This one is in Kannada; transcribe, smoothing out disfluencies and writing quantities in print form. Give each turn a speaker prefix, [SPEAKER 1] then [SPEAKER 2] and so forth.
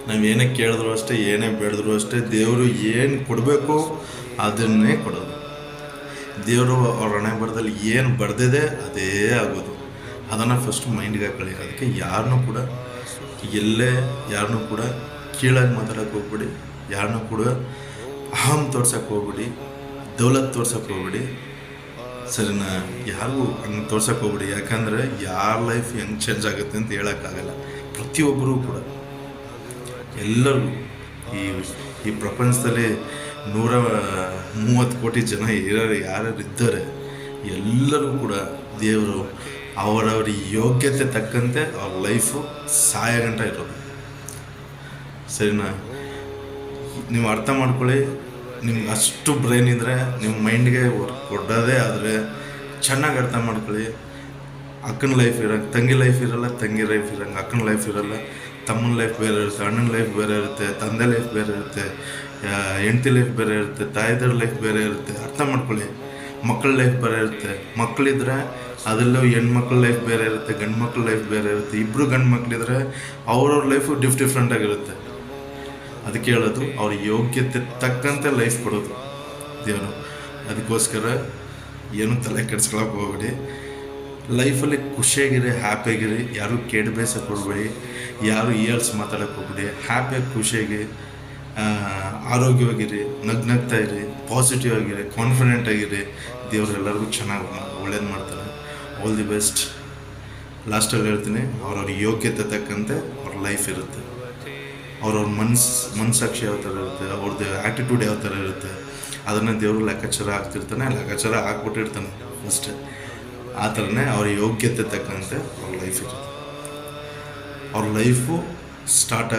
[SPEAKER 1] ನಾವು ಏನೇ ಕೇಳಿದ್ರು ಅಷ್ಟೇ, ಏನೇ ಬೇಡಿದ್ರು ಅಷ್ಟೇ, ದೇವರು ಏನು ಕೊಡಬೇಕು ಅದನ್ನೇ ಕೊಡೋದು. ದೇವರು ಅವ್ರ ಹಣೆ ಬರದಲ್ಲಿ ಏನು ಬರೆದಿದೆ ಅದೇ ಆಗೋದು. ಅದನ್ನು ಫಸ್ಟ್ ಮೈಂಡ್ಗೆ ಹಾಕೊಳ್ಳಿ. ಅದಕ್ಕೆ ಯಾರನ್ನೂ ಕೂಡ ಯಾರನ್ನೂ ಕೂಡ ಕೀಳಾಗಿ ಮಾತಾಡೋಕ್ಕೆ ಹೋಗ್ಬಿಡಿ, ಯಾರನ್ನೂ ಕೂಡ ಅಹಂ ತೋರ್ಸೋಕ್ಕೆ ಹೋಗ್ಬಿಡಿ, ದೌಲತ್ ತೋರ್ಸೋಕ್ಕೆ ಹೋಗ್ಬಿಡಿ, ಸರಿನಾ? ಯಾರಿಗೂ ಹಂಗೆ ತೋರ್ಸೋಕ್ಕೆ ಹೋಗ್ಬಿಡಿ. ಯಾಕಂದರೆ ಯಾರ ಲೈಫ್ ಹೆಂಗೆ ಚೇಂಜ್ ಆಗುತ್ತೆ ಅಂತ ಹೇಳೋಕ್ಕಾಗಲ್ಲ. ಪ್ರತಿಯೊಬ್ಬರೂ ಕೂಡ, ಎಲ್ಲರಿಗೂ ಈ ಪ್ರಪಂಚದಲ್ಲಿ 130 ಕೋಟಿ ಜನ ಯಾರು ಇದ್ದಾರೆ, ಎಲ್ಲರೂ ಕೂಡ ದೇವರು ಅವರವ್ರ ಯೋಗ್ಯತೆ ತಕ್ಕಂತೆ ಅವ್ರ ಲೈಫು ಸಾಯ ಗಂಟ ಇರೋದು. ಸರಿನಾ? ನೀವು ಅರ್ಥ ಮಾಡ್ಕೊಳ್ಳಿ. ನಿಮ್ಗೆ ಅಷ್ಟು ಬ್ರೈನ್ ಇದ್ದರೆ ನಿಮ್ಮ ಮೈಂಡ್ಗೆ ಕೊಡೋದೇ ಆದರೆ ಚೆನ್ನಾಗಿ ಅರ್ಥ ಮಾಡ್ಕೊಳ್ಳಿ. ಅಕ್ಕನ ಲೈಫ್ ಇರೋಂಗೆ ತಂಗಿ ಲೈಫ್ ಇರೋಲ್ಲ, ತಂಗಿ ಲೈಫ್ ಇರೋಂಗೆ ಅಕ್ಕನ ಲೈಫ್ ಇರೋಲ್ಲ. ತಮ್ಮನ ಲೈಫ್ ಬೇರೆ ಇರುತ್ತೆ, ಅಣ್ಣನ ಲೈಫ್ ಬೇರೆ ಇರುತ್ತೆ, ತಂದೆ ಲೈಫ್ ಬೇರೆ ಇರುತ್ತೆ, ಹೆಂಡತಿ ಲೈಫ್ ಬೇರೆ ಇರುತ್ತೆ, ತಾಯಿದರ ಲೈಫ್ ಬೇರೆ ಇರುತ್ತೆ. ಅರ್ಥ ಮಾಡ್ಕೊಳ್ಳಿ. ಮಕ್ಕಳ ಲೈಫ್ ಬೇರೆ ಇರುತ್ತೆ. ಮಕ್ಕಳಿದ್ರೆ ಅದರಲ್ಲೂ ಹೆಣ್ಮಕ್ಳ ಲೈಫ್ ಬೇರೆ ಇರುತ್ತೆ, ಗಂಡು ಮಕ್ಳ ಲೈಫ್ ಬೇರೆ ಇರುತ್ತೆ. ಇಬ್ಬರು ಗಂಡು ಮಕ್ಕಳಿದ್ರೆ ಅವ್ರವ್ರ ಲೈಫು ಡಿಫ್ರೆಂಟಾಗಿರುತ್ತೆ. ಅದಕ್ಕೆ ಹೇಳೋದು, ಅವ್ರ ಯೋಗ್ಯತೆ ತಕ್ಕಂತೆ ಲೈಫ್ ಕೊಡೋದು ದೇವರು. ಅದಕ್ಕೋಸ್ಕರ ಏನು ತಲೆ ಕೆಡ್ಸ್ಕೊಳಕ್ಕೆ ಹೋಗ್ಬೇಡಿ. ಲೈಫಲ್ಲಿ ಖುಷಿಯಾಗಿರಿ, ಹ್ಯಾಪಿಯಾಗಿರಿ. ಯಾರು ಕೇಡು ಬೇಸಕ್ಕೆ ಹೋಗ್ಬೇಡಿ, ಯಾರು ಏಳ್ಸ್ ಮಾತಾಡೋಕ್ಕೆ ಹೋಗ್ಬೇಡಿ. ಹ್ಯಾಪಿಯಾಗಿ ಖುಷಿಯಾಗಿ ಆರೋಗ್ಯವಾಗಿರಿ, ನಗ್ನಗ್ತಾ ಇರಿ, ಪಾಸಿಟಿವ್ ಆಗಿರಿ, ಕಾನ್ಫಿಡೆಂಟ್ ಆಗಿರಿ. ದೇವರು ಎಲ್ಲರಿಗೂ ಚೆನ್ನಾಗಿ ಒಳ್ಳೇದು ಮಾಡ್ತಾರೆ. All the best. ಲಾಸ್ಟಲ್ಲಿ ಹೇಳ್ತೀನಿ, ಅವ್ರವ್ರ ಯೋಗ್ಯತೆ ತಕ್ಕಂತೆ ಅವ್ರ ಲೈಫ್ ಇರುತ್ತೆ. ಅವ್ರವ್ರ ಮನಸ್ಸಾಕ್ಷಿ ಯಾವ ಥರ ಇರುತ್ತೆ, ಅವ್ರದ್ದು ಆ್ಯಟಿಟ್ಯೂಡ್ ಯಾವ ಥರ ಇರುತ್ತೆ, ಅದನ್ನು ದೇವರು ಲೆಕ್ಕಾಚಾರ ಹಾಕ್ತಿರ್ತಾನೆ, ಲೆಕ್ಕಾಚಾರ ಹಾಕ್ಬಿಟ್ಟಿರ್ತಾನೆ ಅಷ್ಟೇ. ಆ ಥರನೇ ಅವ್ರ ಯೋಗ್ಯತೆ ತಕ್ಕಂತೆ ಅವ್ರ ಲೈಫ್ ಇರುತ್ತೆ. ಅವ್ರ ಲೈಫು ಸ್ಟಾರ್ಟ್